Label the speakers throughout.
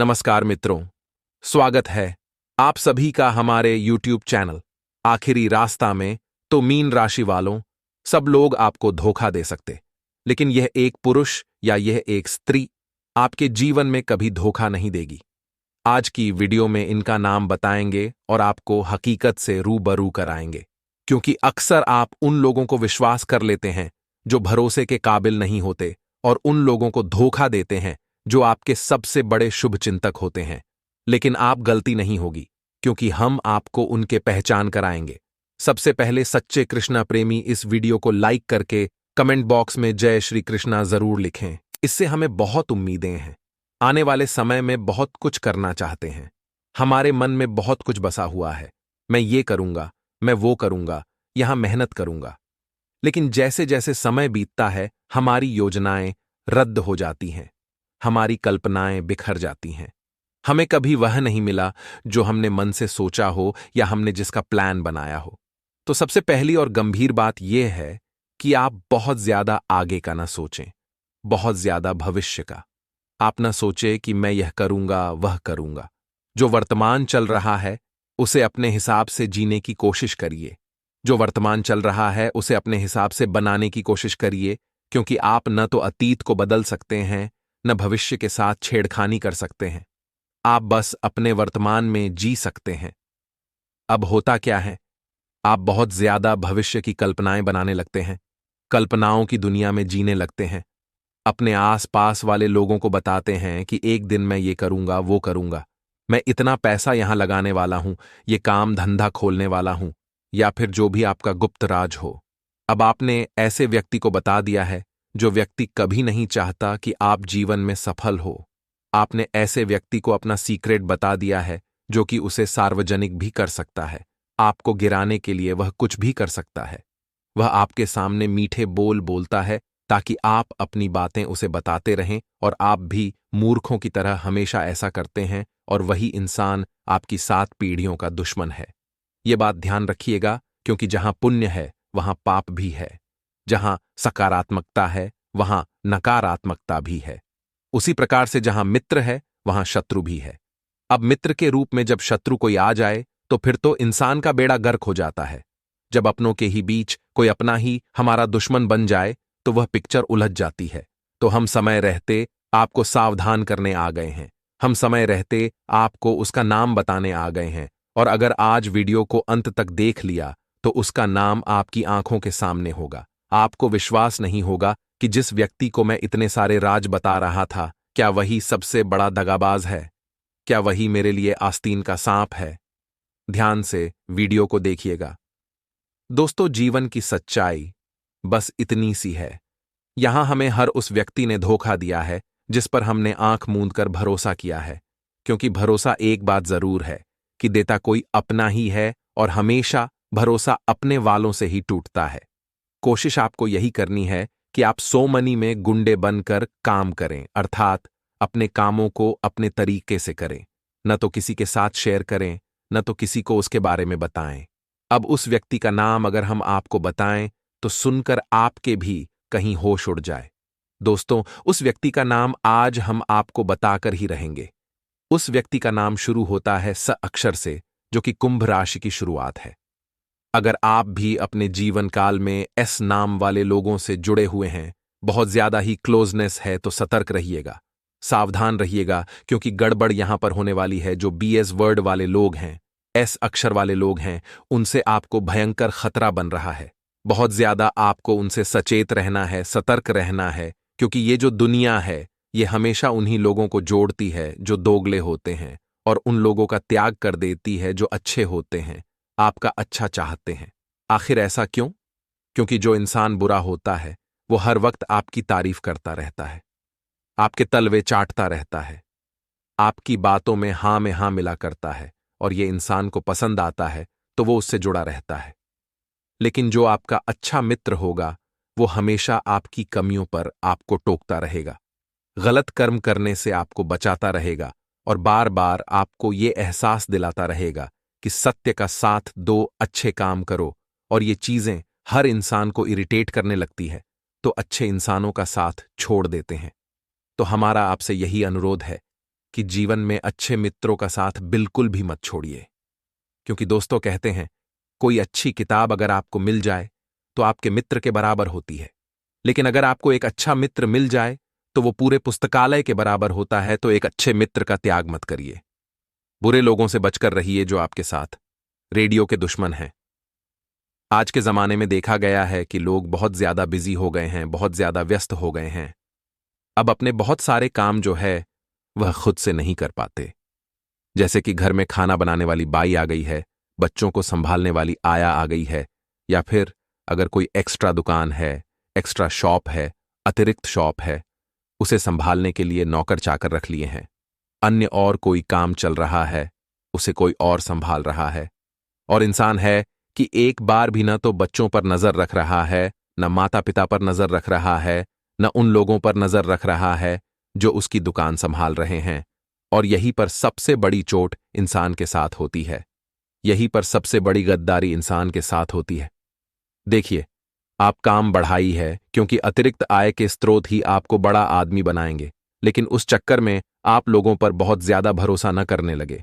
Speaker 1: नमस्कार मित्रों, स्वागत है आप सभी का हमारे YouTube चैनल आखिरी रास्ता में। तो मीन राशि वालों, सब लोग आपको धोखा दे सकते, लेकिन यह एक पुरुष या यह एक स्त्री आपके जीवन में कभी धोखा नहीं देगी। आज की वीडियो में इनका नाम बताएंगे और आपको हकीकत से रूबरू कराएंगे, क्योंकि अक्सर आप उन लोगों को विश्वास कर लेते हैं जो भरोसे के काबिल नहीं होते और उन लोगों को धोखा देते हैं जो आपके सबसे बड़े शुभचिंतक होते हैं। लेकिन आप गलती नहीं होगी, क्योंकि हम आपको उनके पहचान कराएंगे। सबसे पहले सच्चे कृष्णा प्रेमी इस वीडियो को लाइक करके कमेंट बॉक्स में जय श्री कृष्णा जरूर लिखें। इससे हमें बहुत उम्मीदें हैं। आने वाले समय में बहुत कुछ करना चाहते हैं। हमारे मन में बहुत कुछ बसा हुआ है। मैं ये करूंगा, मैं वो करूंगा, यहां मेहनत करूंगा। लेकिन जैसे जैसे समय बीतता है, हमारी योजनाएं रद्द हो जाती हैं, हमारी कल्पनाएं बिखर जाती हैं। हमें कभी वह नहीं मिला जो हमने मन से सोचा हो या हमने जिसका प्लान बनाया हो। तो सबसे पहली और गंभीर बात यह है कि आप बहुत ज्यादा आगे का ना सोचें, बहुत ज्यादा भविष्य का। आप ना सोचे कि मैं यह करूंगा, वह करूंगा। जो वर्तमान चल रहा है उसे अपने हिसाब से जीने की कोशिश करिए। जो वर्तमान चल रहा है उसे अपने हिसाब से बनाने की कोशिश करिए, क्योंकि आप न तो अतीत को बदल सकते हैं, न भविष्य के साथ छेड़खानी कर सकते हैं। आप बस अपने वर्तमान में जी सकते हैं। अब होता क्या है, आप बहुत ज्यादा भविष्य की कल्पनाएं बनाने लगते हैं, कल्पनाओं की दुनिया में जीने लगते हैं। अपने आस-पास वाले लोगों को बताते हैं कि एक दिन मैं ये करूंगा, वो करूंगा, मैं इतना पैसा यहां लगाने वाला हूं, ये काम धंधा खोलने वाला हूं, या फिर जो भी आपका गुप्त राज हो। अब आपने ऐसे व्यक्ति को बता दिया है जो व्यक्ति कभी नहीं चाहता कि आप जीवन में सफल हो। आपने ऐसे व्यक्ति को अपना सीक्रेट बता दिया है जो कि उसे सार्वजनिक भी कर सकता है। आपको गिराने के लिए वह कुछ भी कर सकता है। वह आपके सामने मीठे बोल बोलता है ताकि आप अपनी बातें उसे बताते रहें, और आप भी मूर्खों की तरह हमेशा ऐसा करते हैं, और वही इंसान आपकी 7 पीढ़ियों का दुश्मन है। ये बात ध्यान रखिएगा, क्योंकि जहां पुण्य है वहां पाप भी है, जहां सकारात्मकता है वहां नकारात्मकता भी है। उसी प्रकार से जहां मित्र है वहां शत्रु भी है। अब मित्र के रूप में जब शत्रु कोई आ जाए तो फिर तो इंसान का बेड़ा गर्क हो जाता है। जब अपनों के ही बीच कोई अपना ही हमारा दुश्मन बन जाए तो वह पिक्चर उलझ जाती है। तो हम समय रहते आपको सावधान करने आ गए हैं। हम समय रहते आपको उसका नाम बताने आ गए हैं, और अगर आज वीडियो को अंत तक देख लिया तो उसका नाम आपकी आंखों के सामने होगा। आपको विश्वास नहीं होगा कि जिस व्यक्ति को मैं इतने सारे राज बता रहा था, क्या वही सबसे बड़ा दगाबाज है? क्या वही मेरे लिए आस्तीन का सांप है? ध्यान से वीडियो को देखिएगा। दोस्तों, जीवन की सच्चाई बस इतनी सी है। यहां हमें हर उस व्यक्ति ने धोखा दिया है जिस पर हमने आंख मूंद कर भरोसा किया है, क्योंकि भरोसा एक बात जरूर है कि देता कोई अपना ही है, और हमेशा भरोसा अपने वालों से ही टूटता है। कोशिश आपको यही करनी है कि आप सो मनी में गुंडे बनकर काम करें, अर्थात अपने कामों को अपने तरीके से करें। न तो किसी के साथ शेयर करें, न तो किसी को उसके बारे में बताएं। अब उस व्यक्ति का नाम अगर हम आपको बताएं तो सुनकर आपके भी कहीं होश उड़ जाए। दोस्तों, उस व्यक्ति का नाम आज हम आपको बताकर ही रहेंगे। उस व्यक्ति का नाम शुरू होता है स अक्षर से, जो कि कुंभ राशि की शुरुआत है। अगर आप भी अपने जीवन काल में एस नाम वाले लोगों से जुड़े हुए हैं, बहुत ज्यादा ही क्लोजनेस है, तो सतर्क रहिएगा, सावधान रहिएगा, क्योंकि गड़बड़ यहां पर होने वाली है। जो बीएस वर्ड वाले लोग हैं, एस अक्षर वाले लोग हैं, उनसे आपको भयंकर खतरा बन रहा है। बहुत ज्यादा आपको उनसे सचेत रहना है, सतर्क रहना है, क्योंकि ये जो दुनिया है ये हमेशा उन्हीं लोगों को जोड़ती है जो दोगले होते हैं, और उन लोगों का त्याग कर देती है जो अच्छे होते हैं, आपका अच्छा चाहते हैं। आखिर ऐसा क्यों? क्योंकि जो इंसान बुरा होता है वो हर वक्त आपकी तारीफ करता रहता है, आपके तलवे चाटता रहता है, आपकी बातों में हाँ मिला करता है, और ये इंसान को पसंद आता है तो वो उससे जुड़ा रहता है। लेकिन जो आपका अच्छा मित्र होगा वो हमेशा आपकी कमियों पर आपको टोकता रहेगा, गलत कर्म करने से आपको बचाता रहेगा, और बार बार आपको ये एहसास दिलाता रहेगा कि सत्य का साथ दो, अच्छे काम करो। और ये चीजें हर इंसान को इरिटेट करने लगती है, तो अच्छे इंसानों का साथ छोड़ देते हैं। तो हमारा आपसे यही अनुरोध है कि जीवन में अच्छे मित्रों का साथ बिल्कुल भी मत छोड़िए। क्योंकि दोस्तों कहते हैं, कोई अच्छी किताब अगर आपको मिल जाए तो आपके मित्र के बराबर होती है, लेकिन अगर आपको एक अच्छा मित्र मिल जाए तो वो पूरे पुस्तकालय के बराबर होता है। तो एक अच्छे मित्र का त्याग मत करिए। बुरे लोगों से बचकर रहिए जो आपके साथ रेडियो के दुश्मन हैं। आज के जमाने में देखा गया है कि लोग बहुत ज्यादा बिजी हो गए हैं, बहुत ज्यादा व्यस्त हो गए हैं। अब अपने बहुत सारे काम जो है वह खुद से नहीं कर पाते। जैसे कि घर में खाना बनाने वाली बाई आ गई है, बच्चों को संभालने वाली आया आ गई है, या फिर अगर कोई एक्स्ट्रा दुकान है, एक्स्ट्रा शॉप है, अतिरिक्त शॉप है, उसे संभालने के लिए नौकर चाकर रख लिए हैं। अन्य और कोई काम चल रहा है, उसे कोई और संभाल रहा है। और इंसान है कि एक बार भी न तो बच्चों पर नजर रख रहा है, न माता पिता पर नजर रख रहा है, न उन लोगों पर नजर रख रहा है जो उसकी दुकान संभाल रहे हैं। और यहीं पर सबसे बड़ी चोट इंसान के साथ होती है। यहीं पर सबसे बड़ी गद्दारी इंसान के साथ होती है। देखिए, आप काम बढ़ाई है क्योंकि अतिरिक्त आय के स्रोत ही आपको बड़ा आदमी बनाएंगे, लेकिन उस चक्कर में आप लोगों पर बहुत ज्यादा भरोसा न करने लगे।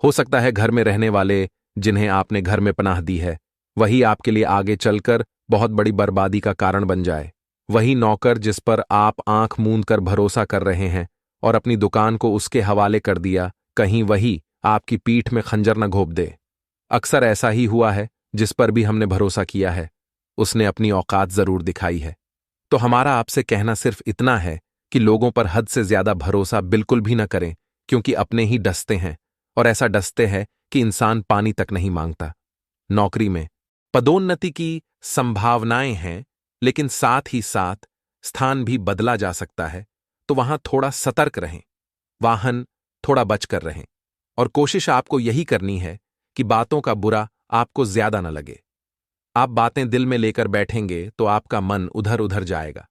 Speaker 1: हो सकता है घर में रहने वाले जिन्हें आपने घर में पनाह दी है, वही आपके लिए आगे चलकर बहुत बड़ी बर्बादी का कारण बन जाए। वही नौकर जिस पर आप आंख मूंद कर भरोसा कर रहे हैं और अपनी दुकान को उसके हवाले कर दिया, कहीं वही आपकी पीठ में खंजर न घोंप दे। अक्सर ऐसा ही हुआ है। जिस पर भी हमने भरोसा किया है उसने अपनी औकात जरूर दिखाई है। तो हमारा आपसे कहना सिर्फ इतना है कि लोगों पर हद से ज्यादा भरोसा बिल्कुल भी न करें, क्योंकि अपने ही डसते हैं, और ऐसा डसते हैं कि इंसान पानी तक नहीं मांगता। नौकरी में पदोन्नति की संभावनाएं हैं, लेकिन साथ ही साथ स्थान भी बदला जा सकता है। तो वहां थोड़ा सतर्क रहें, वाहन थोड़ा बचकर रहें, और कोशिश आपको यही करनी है कि बातों का बुरा आपको ज्यादा न लगे। आप बातें दिल में लेकर बैठेंगे तो आपका मन उधर उधर जाएगा।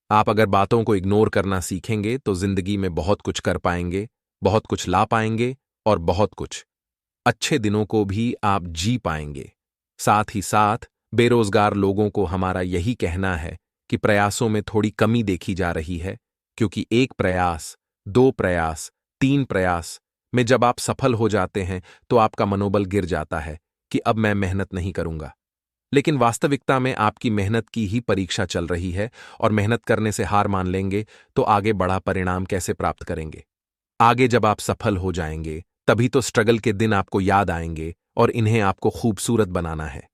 Speaker 1: आप अगर बातों को इग्नोर करना सीखेंगे तो जिंदगी में बहुत कुछ कर पाएंगे, बहुत कुछ ला पाएंगे, और बहुत कुछ अच्छे दिनों को भी आप जी पाएंगे। साथ ही साथ बेरोजगार लोगों को हमारा यही कहना है कि प्रयासों में थोड़ी कमी देखी जा रही है, क्योंकि एक प्रयास, दो प्रयास, तीन प्रयास में जब आप सफल हो जाते हैं तो आपका मनोबल गिर जाता है कि अब मैं मेहनत नहीं करूंगा। लेकिन वास्तविकता में आपकी मेहनत की ही परीक्षा चल रही है, और मेहनत करने से हार मान लेंगे तो आगे बड़ा परिणाम कैसे प्राप्त करेंगे। आगे जब आप सफल हो जाएंगे तभी तो स्ट्रगल के दिन आपको याद आएंगे, और इन्हें आपको खूबसूरत बनाना है।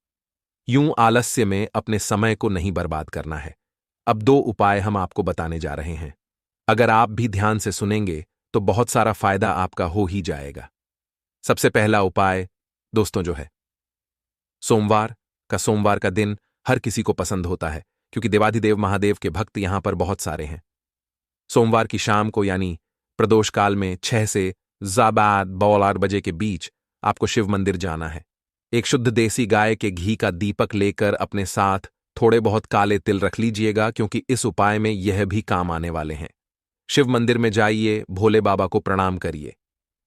Speaker 1: यूं आलस्य में अपने समय को नहीं बर्बाद करना है। अब दो उपाय हम आपको बताने जा रहे हैं। अगर आप भी ध्यान से सुनेंगे तो बहुत सारा फायदा आपका हो ही जाएगा। सबसे पहला उपाय दोस्तों जो है, सोमवार का दिन हर किसी को पसंद होता है, क्योंकि देवाधिदेव महादेव के भक्त यहां पर बहुत सारे हैं। सोमवार की शाम को यानी प्रदोष काल में 6 से ज़ाबाद 8 बजे के बीच आपको शिव मंदिर जाना है। एक शुद्ध देसी गाय के घी का दीपक लेकर अपने साथ थोड़े बहुत काले तिल रख लीजिएगा, क्योंकि इस उपाय में यह भी काम आने वाले हैं। शिव मंदिर में जाइए, भोले बाबा को प्रणाम करिए,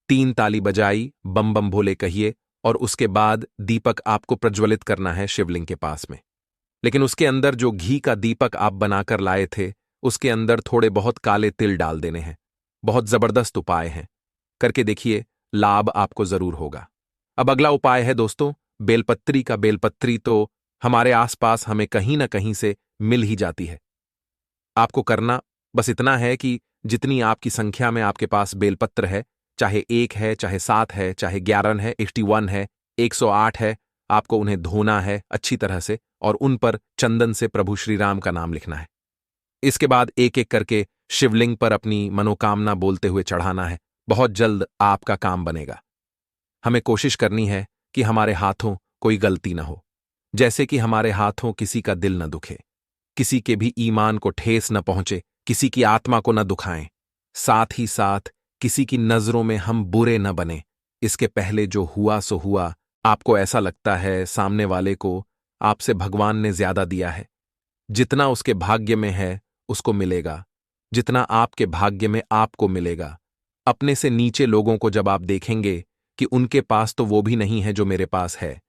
Speaker 1: 3 ताली बजाई, बम बम भोले कहिए, और उसके बाद दीपक आपको प्रज्वलित करना है शिवलिंग के पास में। लेकिन उसके अंदर जो घी का दीपक आप बनाकर लाए थे उसके अंदर थोड़े बहुत काले तिल डाल देने हैं। बहुत जबरदस्त उपाय हैं, करके देखिए, लाभ आपको जरूर होगा। अब अगला उपाय है दोस्तों बेलपत्री का। बेलपत्री तो हमारे आसपास हमें कहीं ना कहीं से मिल ही जाती है। आपको करना बस इतना है कि जितनी आपकी संख्या में आपके पास बेलपत्र है, चाहे 1 है, चाहे 7 है, चाहे 11 है, 81 है, 108 है, आपको उन्हें धोना है अच्छी तरह से, और उन पर चंदन से प्रभु श्री राम का नाम लिखना है। इसके बाद एक एक करके शिवलिंग पर अपनी मनोकामना बोलते हुए चढ़ाना है। बहुत जल्द आपका काम बनेगा। हमें कोशिश करनी है कि हमारे हाथों कोई गलती न हो, जैसे कि हमारे हाथों किसी का दिल न दुखे, किसी के भी ईमान को ठेस न पहुंचे, किसी की आत्मा को न दुखाएं। साथ ही साथ किसी की नजरों में हम बुरे न बने। इसके पहले जो हुआ सो हुआ, आपको ऐसा लगता है सामने वाले को आपसे भगवान ने ज्यादा दिया है। जितना उसके भाग्य में है उसको मिलेगा, जितना आपके भाग्य में आपको मिलेगा। अपने से नीचे लोगों को जब आप देखेंगे कि उनके पास तो वो भी नहीं है जो मेरे पास है,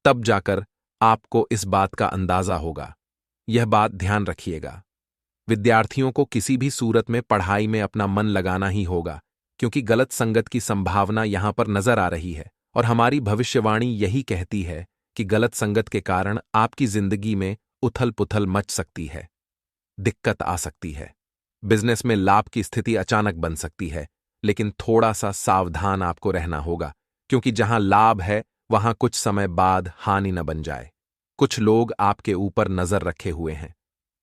Speaker 1: तब जाकर आपको इस बात का अंदाजा होगा। यह बात ध्यान रखिएगा। विद्यार्थियों को किसी भी सूरत में पढ़ाई में अपना मन लगाना ही होगा, क्योंकि गलत संगत की संभावना यहां पर नजर आ रही है और हमारी भविष्यवाणी यही कहती है कि गलत संगत के कारण आपकी जिंदगी में उथल पुथल मच सकती है, दिक्कत आ सकती है। बिजनेस में लाभ की स्थिति अचानक बन सकती है, लेकिन थोड़ा सा सावधान आपको रहना होगा, क्योंकि जहां लाभ है वहां कुछ समय बाद हानि न बन जाए। कुछ लोग आपके ऊपर नजर रखे हुए हैं।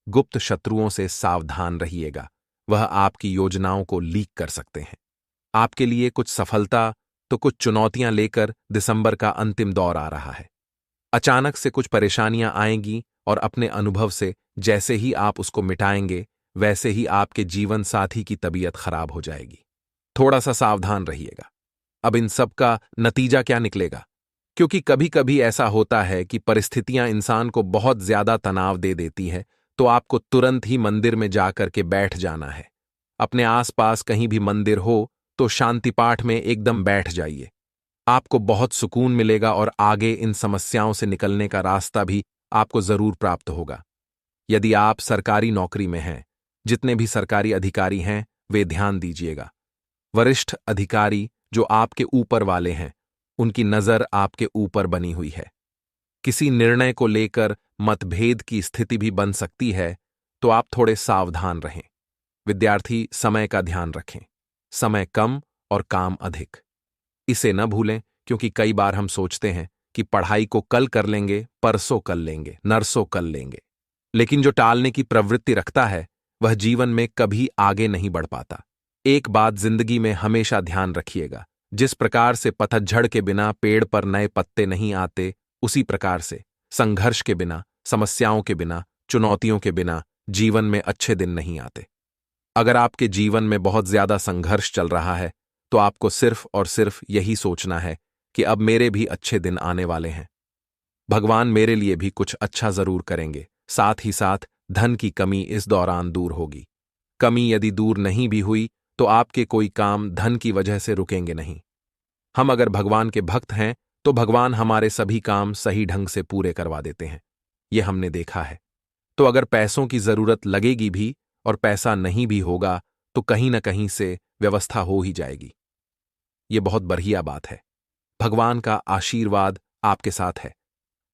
Speaker 1: गुप्त शत्रुओं से सावधान रहिएगा, वह आपकी योजनाओं को लीक कर सकते हैं। आपके लिए कुछ सफलता तो कुछ चुनौतियां लेकर दिसंबर का अंतिम दौर आ रहा है। अचानक से कुछ परेशानियां आएंगी और अपने अनुभव से जैसे ही आप उसको मिटाएंगे, वैसे ही आपके जीवन साथी की तबीयत खराब हो जाएगी। थोड़ा सा सावधान रहिएगा। अब इन सब का नतीजा क्या निकलेगा? क्योंकि कभी कभी ऐसा होता है कि परिस्थितियां इंसान को बहुत ज्यादा तनाव दे देती है, तो आपको तुरंत ही मंदिर में जाकर के बैठ जाना है। अपने आसपास कहीं भी मंदिर हो तो शांति पाठ में एकदम बैठ जाइए। आपको बहुत सुकून मिलेगा और आगे इन समस्याओं से निकलने का रास्ता भी आपको जरूर प्राप्त होगा। यदि आप सरकारी नौकरी में हैं, जितने भी सरकारी अधिकारी हैं, वे ध्यान दीजिएगा। वरिष्ठ अधिकारी जो आपके ऊपर वाले हैं, उनकी नजर आपके ऊपर बनी हुई है। किसी निर्णय को लेकर मतभेद की स्थिति भी बन सकती है, तो आप थोड़े सावधान रहें। विद्यार्थी समय का ध्यान रखें। समय कम और काम अधिक। इसे न भूलें, क्योंकि कई बार हम सोचते हैं कि पढ़ाई को कल कर लेंगे, परसों कर लेंगे, नरसों कर लेंगे। लेकिन जो टालने की प्रवृत्ति रखता है, वह जीवन में कभी आगे नहीं बढ़ पाता। एक बात जिंदगी में हमेशा ध्यान रखिएगा, जिस प्रकार से पतझड़ के बिना पेड़ पर नए पत्ते नहीं आते, उसी प्रकार से संघर्ष के बिना, समस्याओं के बिना, चुनौतियों के बिना जीवन में अच्छे दिन नहीं आते। अगर आपके जीवन में बहुत ज्यादा संघर्ष चल रहा है, तो आपको सिर्फ और सिर्फ यही सोचना है कि अब मेरे भी अच्छे दिन आने वाले हैं। भगवान मेरे लिए भी कुछ अच्छा जरूर करेंगे। साथ ही साथ धन की कमी इस दौरान दूर होगी। कमी यदि दूर नहीं भी हुई, तो आपके कोई काम धन की वजह से रुकेंगे नहीं। हम अगर भगवान के भक्त हैं, तो भगवान हमारे सभी काम सही ढंग से पूरे करवा देते हैं। यह हमने देखा है। तो अगर पैसों की जरूरत लगेगी भी और पैसा नहीं भी होगा, तो कहीं न कहीं से व्यवस्था हो ही जाएगी। यह बहुत बढ़िया बात है। भगवान का आशीर्वाद आपके साथ है।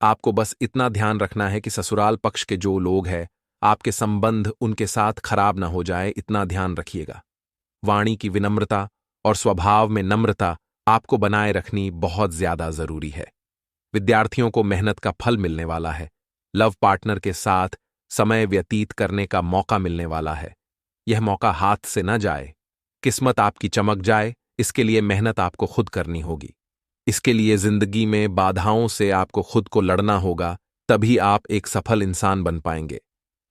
Speaker 1: आपको बस इतना ध्यान रखना है कि ससुराल पक्ष के जो लोग हैं, आपके संबंध उनके साथ खराब ना हो जाए, इतना ध्यान रखिएगा। वाणी की विनम्रता और स्वभाव में नम्रता आपको बनाए रखनी बहुत ज्यादा जरूरी है। विद्यार्थियों को मेहनत का फल मिलने वाला है। लव पार्टनर के साथ समय व्यतीत करने का मौका मिलने वाला है। यह मौका हाथ से न जाए। किस्मत आपकी चमक जाए, इसके लिए मेहनत आपको खुद करनी होगी। इसके लिए जिंदगी में बाधाओं से आपको खुद को लड़ना होगा, तभी आप एक सफल इंसान बन पाएंगे।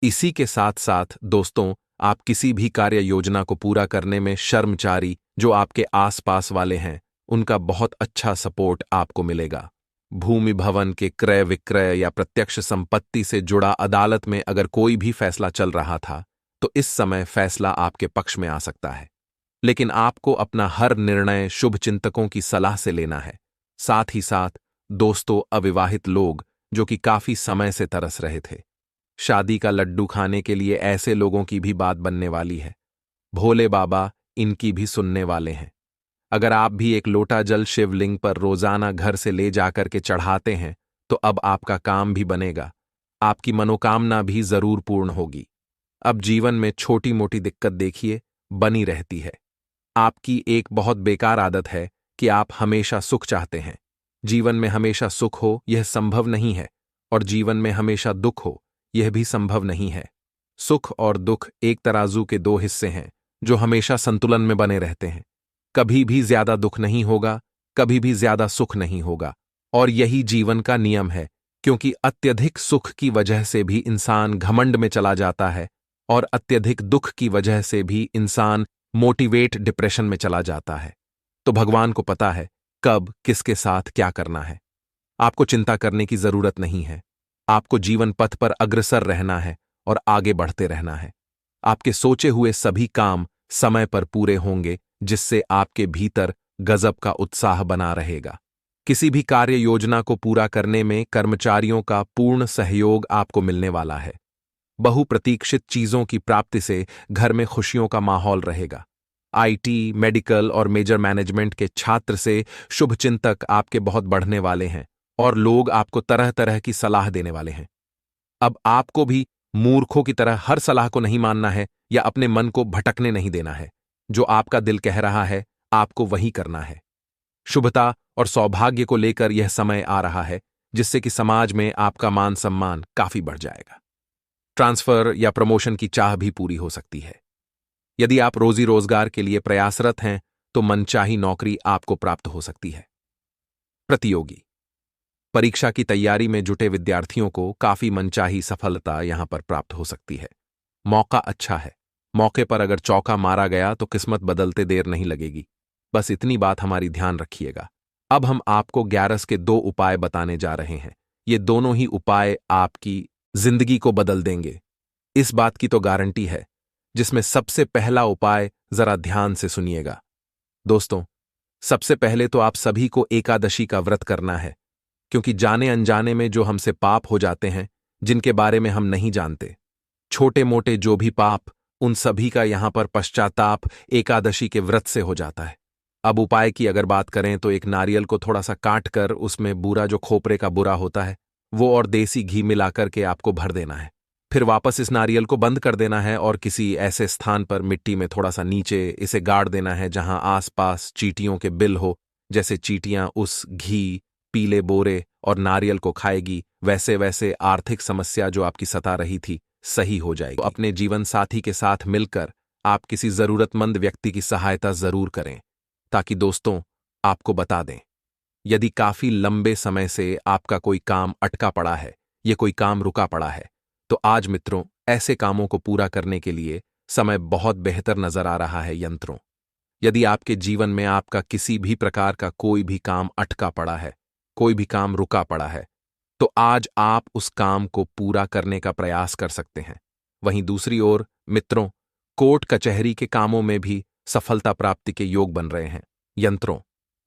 Speaker 1: इसी के साथ साथ दोस्तों, आप किसी भी कार्य योजना को पूरा करने में कर्मचारी जो आपके आसपास वाले हैं, उनका बहुत अच्छा सपोर्ट आपको मिलेगा। भूमि भवन के क्रय विक्रय या प्रत्यक्ष संपत्ति से जुड़ा अदालत में अगर कोई भी फैसला चल रहा था, तो इस समय फैसला आपके पक्ष में आ सकता है। लेकिन आपको अपना हर निर्णय शुभ चिंतकों की सलाह से लेना है। साथ ही साथ दोस्तों, अविवाहित लोग जो कि काफी समय से तरस रहे थे, शादी का लड्डू खाने के लिए ऐसे लोगों की भी बात बनने वाली है। भोले बाबा इनकी भी सुनने वाले हैं। अगर आप भी एक लोटा जल शिवलिंग पर रोजाना घर से ले जाकर के चढ़ाते हैं, तो अब आपका काम भी बनेगा। आपकी मनोकामना भी जरूर पूर्ण होगी। अब जीवन में छोटी मोटी दिक्कत देखिए बनी रहती है। आपकी एक बहुत बेकार आदत है कि आप हमेशा सुख चाहते हैं। जीवन में हमेशा सुख हो यह संभव नहीं है, और जीवन में हमेशा दुख हो यह भी संभव नहीं है। सुख और दुख एक तराजू के दो हिस्से हैं जो हमेशा संतुलन में बने रहते हैं। कभी भी ज्यादा दुख नहीं होगा, कभी भी ज्यादा सुख नहीं होगा, और यही जीवन का नियम है। क्योंकि अत्यधिक सुख की वजह से भी इंसान घमंड में चला जाता है, और अत्यधिक दुख की वजह से भी इंसान मोटिवेट डिप्रेशन में चला जाता है। तो भगवान को पता है कब किसके साथ क्या करना है। आपको चिंता करने की जरूरत नहीं है। आपको जीवन पथ पर अग्रसर रहना है और आगे बढ़ते रहना है। आपके सोचे हुए सभी काम समय पर पूरे होंगे, जिससे आपके भीतर गजब का उत्साह बना रहेगा। किसी भी कार्य योजना को पूरा करने में कर्मचारियों का पूर्ण सहयोग आपको मिलने वाला है। बहुप्रतीक्षित चीजों की प्राप्ति से घर में खुशियों का माहौल रहेगा। आईटी, मेडिकल और मेजर मैनेजमेंट के छात्र से शुभचिंतक आपके बहुत बढ़ने वाले हैं और लोग आपको तरह तरह की सलाह देने वाले हैं। अब आपको भी मूर्खों की तरह हर सलाह को नहीं मानना है या अपने मन को भटकने नहीं देना है। जो आपका दिल कह रहा है, आपको वही करना है। शुभता और सौभाग्य को लेकर यह समय आ रहा है, जिससे कि समाज में आपका मान सम्मान काफी बढ़ जाएगा। ट्रांसफर या प्रमोशन की चाह भी पूरी हो सकती है। यदि आप रोजी रोजगार के लिए प्रयासरत हैं, तो मनचाही नौकरी आपको प्राप्त हो सकती है। प्रतियोगी परीक्षा की तैयारी में जुटे विद्यार्थियों को काफी मनचाही सफलता यहां पर प्राप्त हो सकती है। मौका अच्छा है। मौके पर अगर चौका मारा गया तो किस्मत बदलते देर नहीं लगेगी। बस इतनी बात हमारी ध्यान रखिएगा। अब हम आपको 11 के 2 उपाय बताने जा रहे हैं। ये दोनों ही उपाय आपकी जिंदगी को बदल देंगे, इस बात की तो गारंटी है। जिसमें सबसे पहला उपाय जरा ध्यान से सुनिएगा। दोस्तों, सबसे पहले तो आप सभी को एकादशी का व्रत करना है, क्योंकि जाने अनजाने में जो हमसे पाप हो जाते हैं, जिनके बारे में हम नहीं जानते, छोटे मोटे जो भी पाप, उन सभी का यहां पर पश्चाताप एकादशी के व्रत से हो जाता है। अब उपाय की अगर बात करें तो एक नारियल को थोड़ा सा काट कर उसमें बूरा जो खोपरे का बुरा होता है वो और देसी घी मिलाकर के आपको भर देना है। फिर वापस इस नारियल को बंद कर देना है और किसी ऐसे स्थान पर मिट्टी में थोड़ा सा नीचे इसे गाड़ देना है जहां आसपास चींटियों के बिल हो। जैसे चींटियां उस घी, पीले बोरे और नारियल को खाएगी, वैसे वैसे आर्थिक समस्या जो आपकी सता रही थी सही हो जाएगी। तो अपने जीवन साथी के साथ मिलकर आप किसी जरूरतमंद व्यक्ति की सहायता जरूर करें, ताकि दोस्तों आपको बता दें, यदि काफी लंबे समय से आपका कोई काम अटका पड़ा है, ये कोई काम रुका पड़ा है, तो आज मित्रों ऐसे कामों को पूरा करने के लिए समय बहुत बेहतर नजर आ रहा है। यंत्रों, यदि आपके जीवन में आपका किसी भी प्रकार का कोई भी काम अटका पड़ा है, कोई भी काम रुका पड़ा है, तो आज आप उस काम को पूरा करने का प्रयास कर सकते हैं। वहीं दूसरी ओर मित्रों, कोर्ट कचहरी के कामों में भी सफलता प्राप्ति के योग बन रहे हैं। यंत्रों,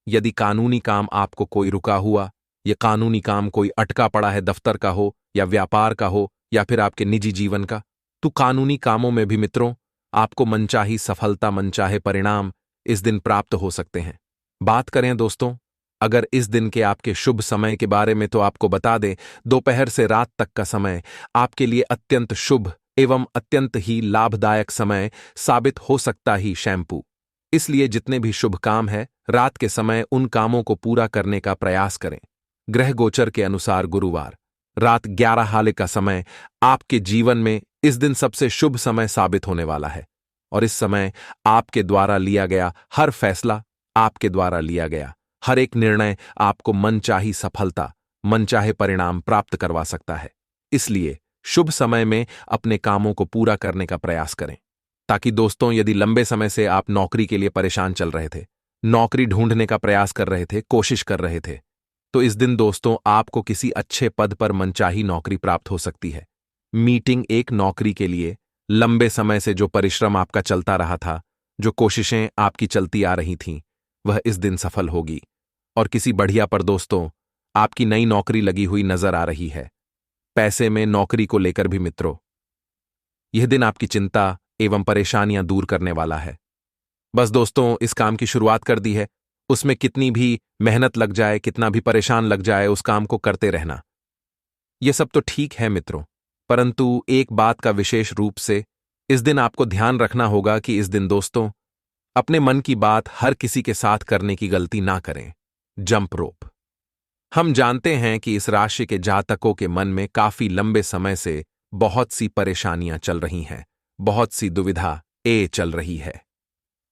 Speaker 1: यदि कानूनी काम आपको कोई रुका हुआ, ये कानूनी काम कोई अटका पड़ा है, दफ्तर का हो या व्यापार का हो या फिर आपके निजी जीवन का, तो कानूनी कामों में भी मित्रों आपको मनचाही सफलता, मनचाहे परिणाम इस दिन प्राप्त हो सकते हैं। बात करें दोस्तों अगर इस दिन के आपके शुभ समय के बारे में, तो आपको बता दें, दोपहर से रात तक का समय आपके लिए अत्यंत शुभ एवं अत्यंत ही लाभदायक समय साबित हो सकता ही शैम्पू। इसलिए जितने भी शुभ काम है, रात के समय उन कामों को पूरा करने का प्रयास करें। ग्रह गोचर के अनुसार गुरुवार रात 11 हाले का समय आपके जीवन में इस दिन सबसे शुभ समय साबित होने वाला है और इस समय आपके द्वारा लिया गया हर फैसला, आपके द्वारा लिया गया हर एक निर्णय आपको मनचाही सफलता, मनचाहे परिणाम प्राप्त करवा सकता है। इसलिए शुभ समय में अपने कामों को पूरा करने का प्रयास करें, ताकि दोस्तों यदि लंबे समय से आप नौकरी के लिए परेशान चल रहे थे, नौकरी ढूंढने का प्रयास कर रहे थे, कोशिश कर रहे थे, तो इस दिन दोस्तों आपको किसी अच्छे पद पर मनचाही नौकरी प्राप्त हो सकती है। मीटिंग एक नौकरी के लिए लंबे समय से जो परिश्रम आपका चलता रहा था, जो कोशिशें आपकी चलती आ रही थीं, वह इस दिन सफल होगी और किसी बढ़िया पर दोस्तों आपकी नई नौकरी लगी हुई नजर आ रही है। पैसे में नौकरी को लेकर भी मित्रों यह दिन आपकी चिंता एवं परेशानियां दूर करने वाला है। बस दोस्तों इस काम की शुरुआत कर दी है, उसमें कितनी भी मेहनत लग जाए, कितना भी परेशान लग जाए, उस काम को करते रहना। यह सब तो ठीक है मित्रों, परंतु एक बात का विशेष रूप से इस दिन आपको ध्यान रखना होगा कि इस दिन दोस्तों अपने मन की बात हर किसी के साथ करने की गलती ना करें। Jump rope. हम जानते हैं कि इस राशि के जातकों के मन में काफी लंबे समय से बहुत सी परेशानियां चल रही हैं, बहुत सी दुविधा चल रही है।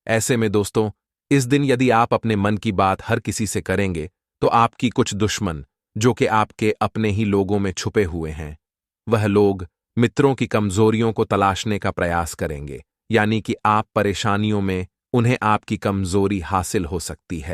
Speaker 1: ऐसे में दोस्तों इस दिन यदि आप अपने मन की बात हर किसी से करेंगे, तो आपकी कुछ दुश्मन जो कि आपके अपने ही लोगों में छुपे हुए हैं, वह लोग मित्रों की कमजोरियों को तलाशने का प्रयास करेंगे, यानी कि आप परेशानियों में उन्हें आपकी कमजोरी हासिल हो सकती है।